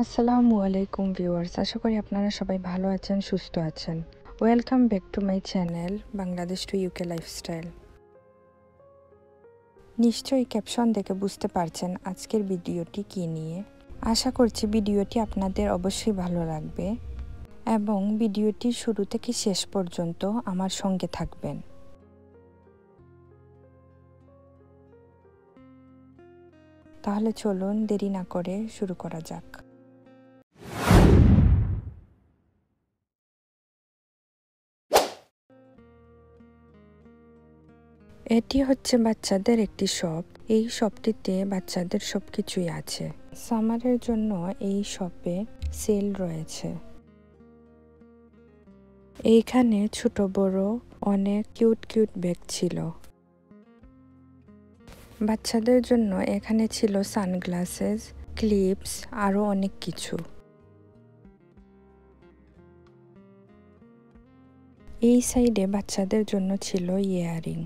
আসসালামু আলাইকুম ভিউয়ার্স, আশা করি আপনারা সবাই ভালো আছেন, সুস্থ আছেন। Welcome back to my channel Bangladesh to UK lifestyle. নিশ্চয়ই ক্যাপশন দেখে বুঝতে পারছেন আজকের ভিডিওটি কী নিয়ে। আশা করছি ভিডিওটি আপনাদের অবশ্যই ভালো লাগবে এবং ভিডিওটি শুরু থেকে শেষ পর্যন্ত আমার সঙ্গে থাকবেন। তাহলে চলুন দেরি না করে শুরু করা যাক। এটি হচ্ছে বাচ্চাদের একটি শপ। এই শপটিতে বাচ্চাদের সবকিছুই আছে। সামারের জন্য এই শপে সেল রয়েছে। এইখানে ছোট বড় অনেক কিউট কিউট ব্যাগ ছিল। বাচ্চাদের জন্য এখানে ছিল সানগ্লাসেস, ক্লিপস, আরো অনেক কিছু। এই সাইডে বাচ্চাদের জন্য ছিল ইয়ারিং।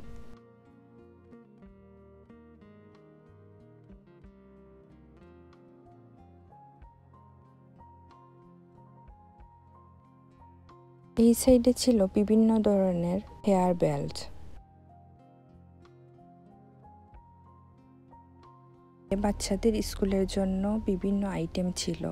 এই সাইডে ছিল বিভিন্ন ধরনের হেয়ার বেল্ট। বাচ্চাদের স্কুলের জন্য বিভিন্ন আইটেম ছিল।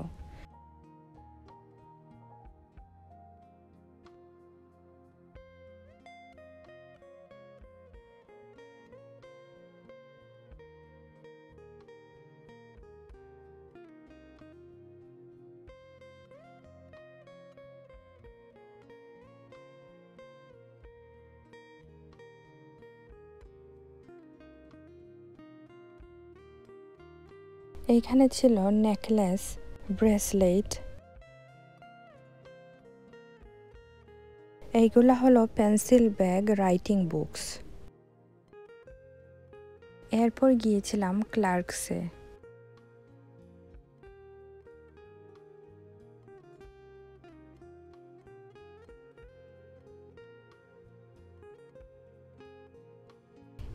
এইখানে ছিল নেকলেস, ব্রেসলেট। এইগুলা হলো পেন্সিল ব্যাগ, রাইটিং বুকস। এরপর গিয়েছিলাম ক্লার্কসে।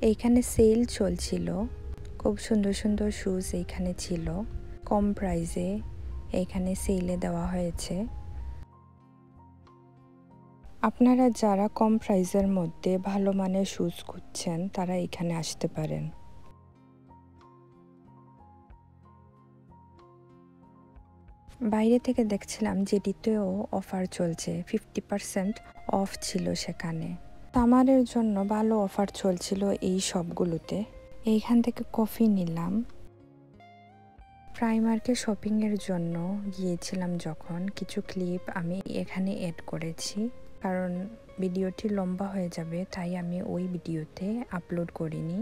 এইখানে সেল চলছিল, খুব সুন্দর সুন্দর শুজ এইখানে ছিল কম প্রাইসে। এইখানে সেলে দেওয়া হয়েছে। আপনারা যারা কম প্রাইসের মধ্যে ভালো মানের শুজ খুঁজছেন তারা এখানে আসতে পারেন। বাইরে থেকে দেখছিলাম যেটিতেও অফার চলছে, 50% অফ ছিল সেখানে। সামারের জন্য ভালো অফার চলছিল এই সবগুলোতে। এইখান থেকে কফি নিলাম। প্রাইমার্কে শপিংয়ের জন্য গিয়েছিলাম যখন, কিছু ক্লিপ আমি এখানে অ্যাড করেছি, কারণ ভিডিওটি লম্বা হয়ে যাবে তাই আমি ওই ভিডিওতে আপলোড করিনি।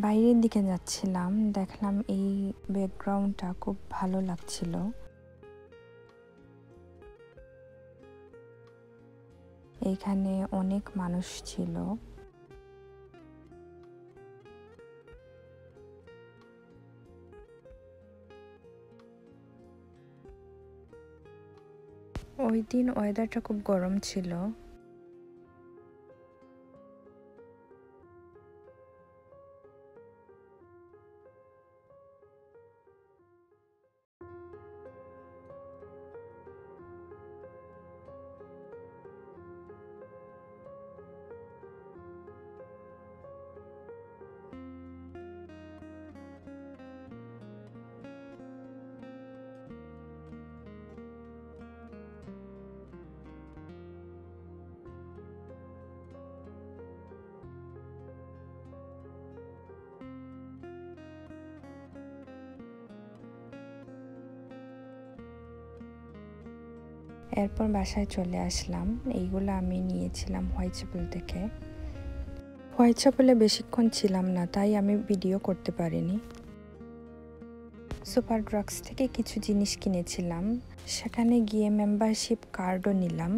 বাইরের দিকে যাচ্ছিলাম, দেখলাম এই ব্যাকগ্রাউন্ডটা খুব ভালো লাগছিল। এইখানে অনেক মানুষ ছিল। ওই দিন ওয়েদারটা খুব গরম ছিল। এরপর বাসায় চলে আসলাম। এইগুলো আমি নিয়েছিলাম হোয়াইট চ্যাপেল থেকে। হোয়াইট চ্যাপেলে বেশিক্ষণ ছিলাম না তাই আমি ভিডিও করতে পারিনি। সুপার ড্রাগস থেকে কিছু জিনিস কিনেছিলাম, সেখানে গিয়ে মেম্বারশিপ কার্ডও নিলাম।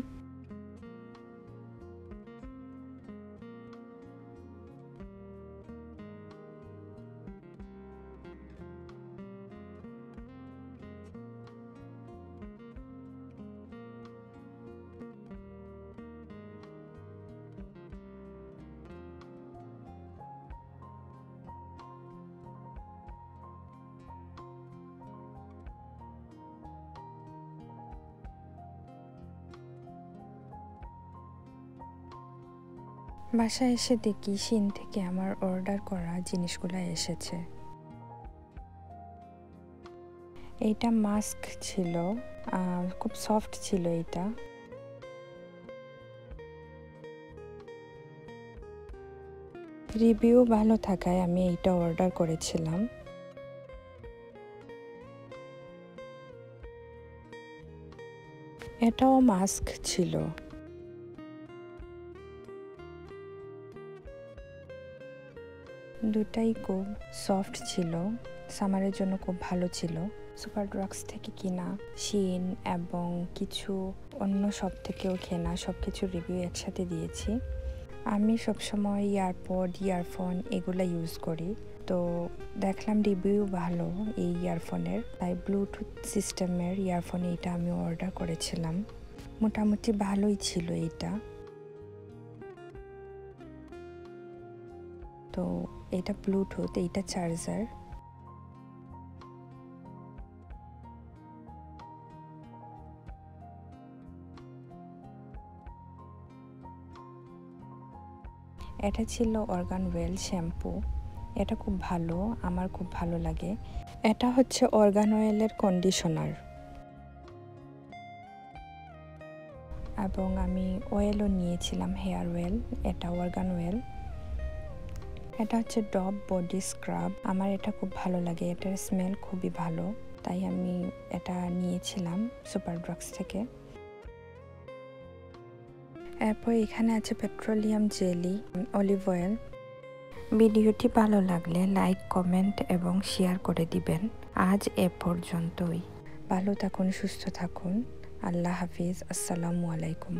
বাসায় এসে দেখি শিন থেকে আমার অর্ডার করা জিনিসগুলো এসেছে। এইটা মাস্ক ছিল, খুব সফট ছিল এটা। রিভিউ ভালো থাকায় আমি এইটা অর্ডার করেছিলাম। এটাও মাস্ক ছিল। দুটাই খুব সফট ছিল, সামারের জন্য খুব ভালো ছিল। সুপার ড্রাগস থেকে কিনা, শিন এবং কিছু অন্য সব থেকেও কেনা সব কিছু রিভিউ একসাথে দিয়েছি। আমি সবসময় ইয়ারপড, ইয়ারফোন এগুলো ইউজ করি, তো দেখলাম রিভিউ ভালো এই ইয়ারফোনের, তাই ব্লুটুথ সিস্টেমের ইয়ারফোন এইটা আমি অর্ডার করেছিলাম। মোটামুটি ভালোই ছিল এইটা। তো এটা ব্লুটুথ, এইটা চার্জার। এটা ছিল অর্গান ওয়েল শ্যাম্পু, এটা খুব ভালো, আমার খুব ভালো লাগে। এটা হচ্ছে অর্গান অয়েলের কন্ডিশনার, এবং আমি অয়েলও নিয়েছিলাম, হেয়ার অয়েল, এটা অর্গান অয়েল। এটা হচ্ছে ডভ বডি স্ক্রাব, আমার এটা খুব ভালো লাগে, এটার স্মেল খুবই ভালো, তাই আমি এটা নিয়েছিলাম সুপার ড্রাগস থেকে। এরপর এখানে আছে পেট্রোলিয়াম জেলি, অলিভ অয়েল। ভিডিওটি ভালো লাগলে লাইক, কমেন্ট এবং শেয়ার করে দিবেন। আজ এ পর্যন্তই। ভালো থাকুন, সুস্থ থাকুন। আল্লাহ হাফিজ। আসসালামু আলাইকুম।